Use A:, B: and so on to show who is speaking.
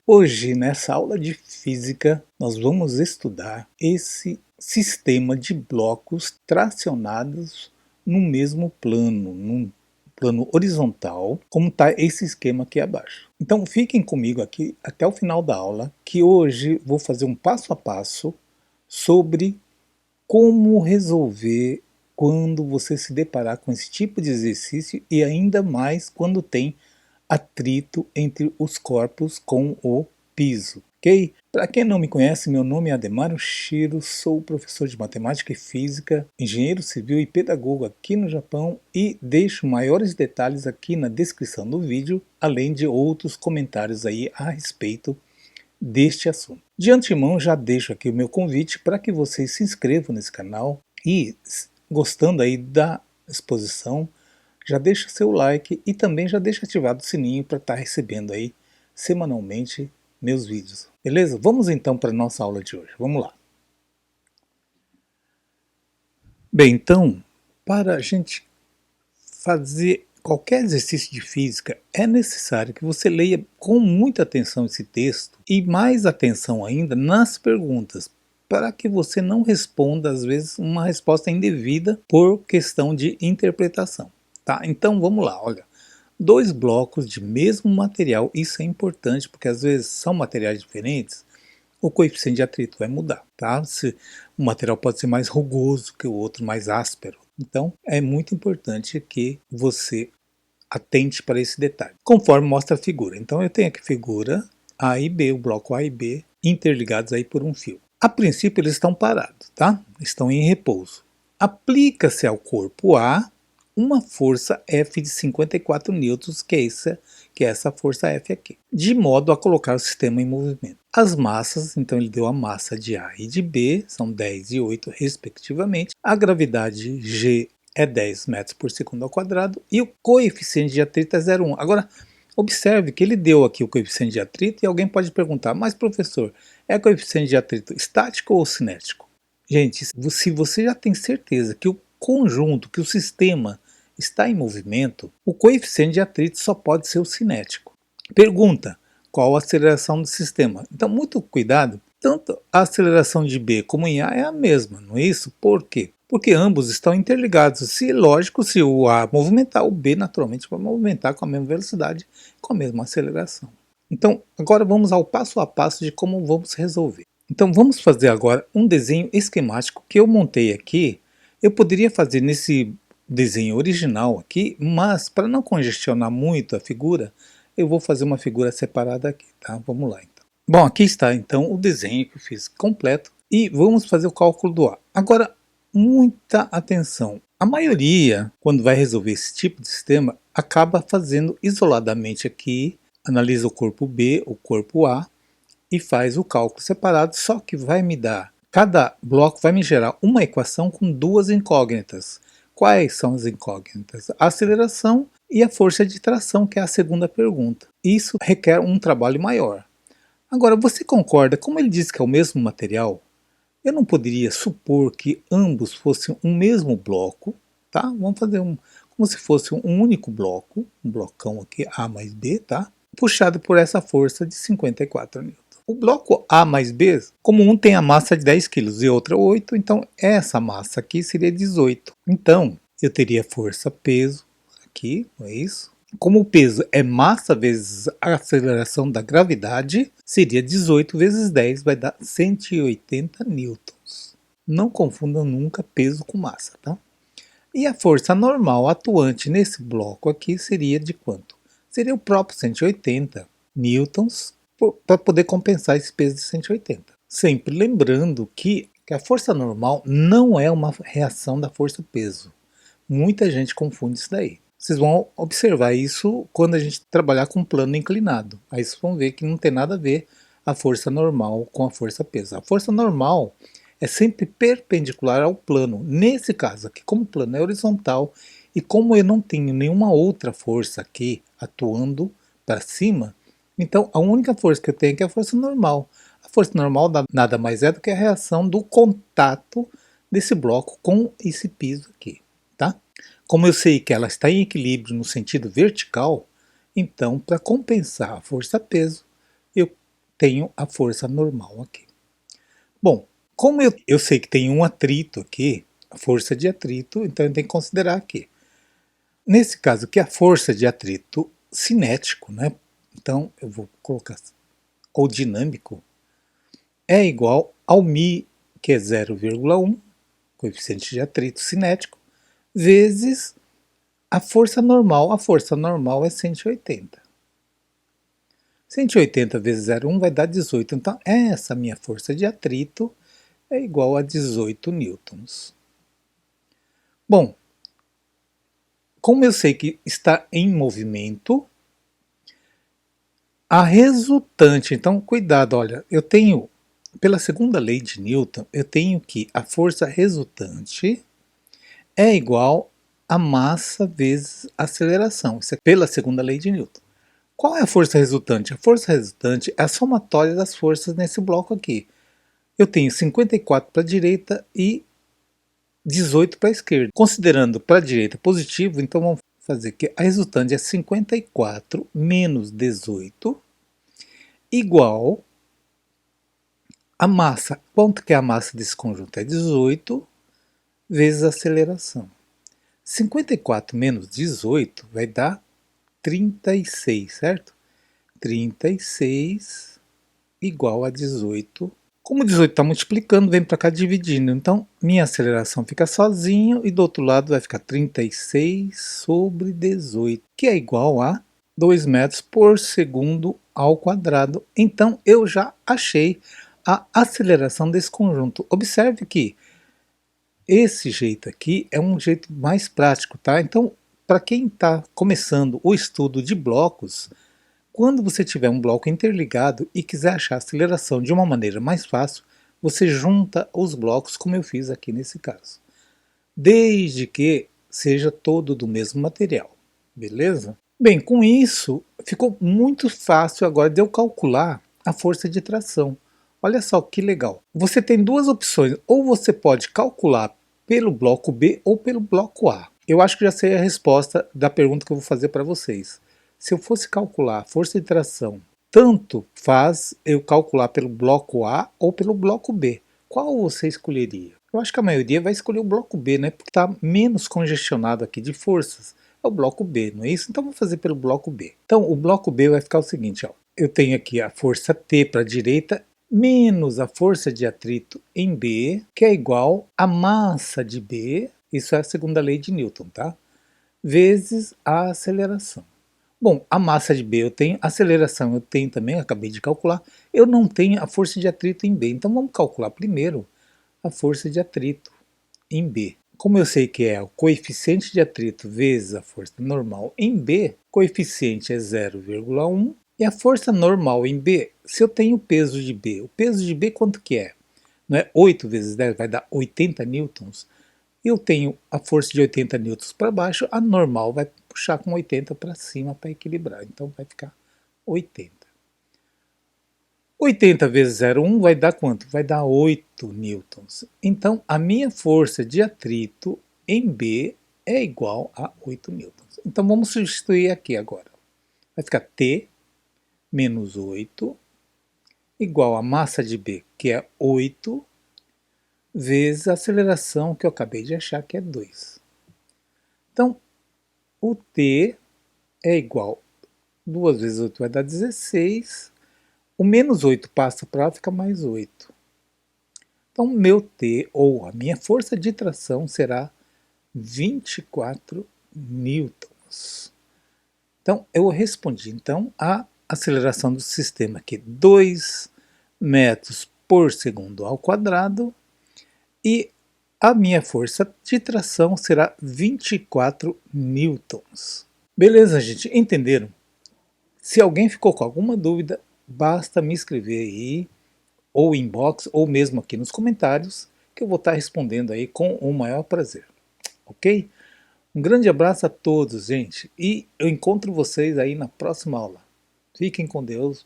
A: Hoje, nessa aula de física, nós vamos estudar esse sistema de blocos tracionados no mesmo plano, num plano horizontal, como está esse esquema aqui abaixo. Então fiquem comigo aqui até o final da aula, que hoje vou fazer um passo a passo sobre como resolver quando você se deparar com esse tipo de exercício e ainda mais quando tem atrito entre os corpos com o piso, ok? Para quem não me conhece, meu nome é Ademar Oshiro, sou professor de matemática e física, engenheiro civil e pedagogo aqui no Japão e deixo maiores detalhes aqui na descrição do vídeo, além de outros comentários aí a respeito deste assunto. De antemão já deixo aqui o meu convite para que vocês se inscrevam nesse canal e, gostando aí da exposição, já deixa seu like e também já deixa ativado o sininho para estar recebendo aí semanalmente meus vídeos. Beleza? Vamos então para a nossa aula de hoje. Vamos lá. Bem, então, para a gente fazer qualquer exercício de física, é necessário que você leia com muita atenção esse texto e mais atenção ainda nas perguntas, para que você não responda, às vezes, uma resposta indevida por questão de interpretação. Tá? Então vamos lá, olha. Dois blocos de mesmo material, isso é importante porque às vezes são materiais diferentes, o coeficiente de atrito vai mudar, tá? Se um material pode ser mais rugoso que o outro, mais áspero. Então é muito importante que você atente para esse detalhe, conforme mostra a figura. Então eu tenho aqui a figura A e B, o bloco A e B, interligados aí por um fio. A princípio eles estão parados, tá? Estão em repouso. Aplica-se ao corpo A uma força F de 54 newtons, que é essa força F aqui, de modo a colocar o sistema em movimento. As massas, então ele deu a massa de A e de B, são 10 e 8 respectivamente. A gravidade G é 10 metros por segundo ao quadrado e o coeficiente de atrito é 0,1. Agora, observe que ele deu aqui o coeficiente de atrito e alguém pode perguntar, mas professor, é coeficiente de atrito estático ou cinético? Gente, se você já tem certeza que o conjunto, que o sistema está em movimento, o coeficiente de atrito só pode ser o cinético. Pergunta, qual a aceleração do sistema? Então, muito cuidado, tanto a aceleração de B como em A é a mesma, não é isso? Por quê? Porque ambos estão interligados. Se, lógico, se o A movimentar, o B naturalmente vai movimentar com a mesma velocidade, com a mesma aceleração. Então, agora vamos ao passo a passo de como vamos resolver. Então, vamos fazer agora um desenho esquemático que eu montei aqui. Eu poderia fazer nesse desenho original aqui, mas para não congestionar muito a figura, eu vou fazer uma figura separada aqui, tá? Vamos lá então. Bom, aqui está então o desenho que eu fiz completo e vamos fazer o cálculo do A. Agora, muita atenção. A maioria, quando vai resolver esse tipo de sistema, acaba fazendo isoladamente aqui, analisa o corpo B, o corpo A e faz o cálculo separado, só que vai me dar, cada bloco vai me gerar uma equação com duas incógnitas. Quais são as incógnitas? A aceleração e a força de tração, que é a segunda pergunta. Isso requer um trabalho maior. Agora, você concorda, como ele disse que é o mesmo material, eu não poderia supor que ambos fossem um mesmo bloco, tá? Vamos fazer como se fosse um único bloco, um blocão aqui, A mais B, tá? Puxado por essa força de 54 newtons. O bloco A mais B, como um tem a massa de 10 kg e outro 8, então essa massa aqui seria 18. Então, eu teria força-peso aqui, não é isso? Como o peso é massa vezes a aceleração da gravidade, seria 18 vezes 10, vai dar 180 newtons. Não confundam nunca peso com massa, tá? E a força normal atuante nesse bloco aqui seria de quanto? Seria o próprio 180 newtons para poder compensar esse peso de 180. Sempre lembrando que a força normal não é uma reação da força-peso. Muita gente confunde isso daí. Vocês vão observar isso quando a gente trabalhar com plano inclinado. Aí vocês vão ver que não tem nada a ver a força normal com a força-peso. A força normal é sempre perpendicular ao plano. Nesse caso aqui, como o plano é horizontal e como eu não tenho nenhuma outra força aqui atuando para cima, então a única força que eu tenho aqui é a força normal. A força normal nada mais é do que a reação do contato desse bloco com esse piso aqui, tá? Como eu sei que ela está em equilíbrio no sentido vertical, então para compensar a força-peso, eu tenho a força normal aqui. Bom, como eu sei que tem um atrito aqui, a força de atrito, então eu tenho que considerar aqui. Nesse caso aqui, a força de atrito cinético, né? Então eu vou colocar, ou dinâmico, é igual ao μ, que é 0,1, coeficiente de atrito cinético, vezes a força normal. A força normal é 180. 180 vezes 0,1 vai dar 18. Então, essa minha força de atrito é igual a 18 newtons. Bom, como eu sei que está em movimento, a resultante, então cuidado, olha, eu tenho, pela segunda lei de Newton, eu tenho que a força resultante é igual a massa vezes a aceleração. Isso é pela segunda lei de Newton. Qual é a força resultante? A força resultante é a somatória das forças nesse bloco aqui. Eu tenho 54 para a direita e 18 para a esquerda. Considerando para a direita positivo, então vamos fazer que a resultante é 54 menos 18 igual a massa. Quanto que é a massa desse conjunto? É 18 vezes a aceleração. 54 menos 18 vai dar 36, certo? 36 igual a 18. Como 18 está multiplicando, vem para cá dividindo. Então, minha aceleração fica sozinho e do outro lado vai ficar 36 sobre 18, que é igual a 2 metros por segundo ao quadrado. Então, eu já achei a aceleração desse conjunto. Observe que esse jeito aqui é um jeito mais prático, tá? Então, para quem está começando o estudo de blocos, quando você tiver um bloco interligado e quiser achar a aceleração de uma maneira mais fácil, você junta os blocos como eu fiz aqui nesse caso. Desde que seja todo do mesmo material, beleza? Bem, com isso ficou muito fácil agora de eu calcular a força de tração. Olha só que legal. Você tem duas opções, ou você pode calcular pelo bloco B ou pelo bloco A. Eu acho que já sei a resposta da pergunta que eu vou fazer para vocês. Se eu fosse calcular a força de tração, tanto faz eu calcular pelo bloco A ou pelo bloco B. Qual você escolheria? Eu acho que a maioria vai escolher o bloco B, né? Porque está menos congestionado aqui de forças. É o bloco B, não é isso? Então vamos fazer pelo bloco B. Então o bloco B vai ficar o seguinte, ó. Eu tenho aqui a força T para a direita menos a força de atrito em B, que é igual a massa de B, isso é a segunda lei de Newton, tá? Vezes a aceleração. Bom, a massa de B eu tenho, a aceleração eu tenho também, acabei de calcular. Eu não tenho a força de atrito em B, então vamos calcular primeiro a força de atrito em B. Como eu sei que é o coeficiente de atrito vezes a força normal em B, o coeficiente é 0,1 e a força normal em B, se eu tenho o peso de B quanto que é? Não é 8 vezes 10 vai dar 80 newtons. Eu tenho a força de 80 newtons para baixo, a normal vai puxar com 80 para cima para equilibrar. Então vai ficar 80. 80 vezes 0,1 vai dar quanto? Vai dar 8 newtons. Então a minha força de atrito em B é igual a 8 newtons. Então vamos substituir aqui agora. Vai ficar T menos 8 igual a massa de B, que é 8, vezes a aceleração que eu acabei de achar, que é 2. Então, o T é igual, 2 vezes 8 vai dar 16, o menos 8 passa para lá, fica mais 8. Então, meu T, ou a minha força de tração, será 24 newtons. Então, eu respondi, então, a aceleração do sistema aqui, 2 metros por segundo ao quadrado, e a minha força de tração será 24 newtons. Beleza, gente? Entenderam? Se alguém ficou com alguma dúvida, basta me escrever aí, ou inbox, ou mesmo aqui nos comentários, que eu vou estar respondendo aí com o maior prazer. Ok? Um grande abraço a todos, gente, e eu encontro vocês aí na próxima aula. Fiquem com Deus.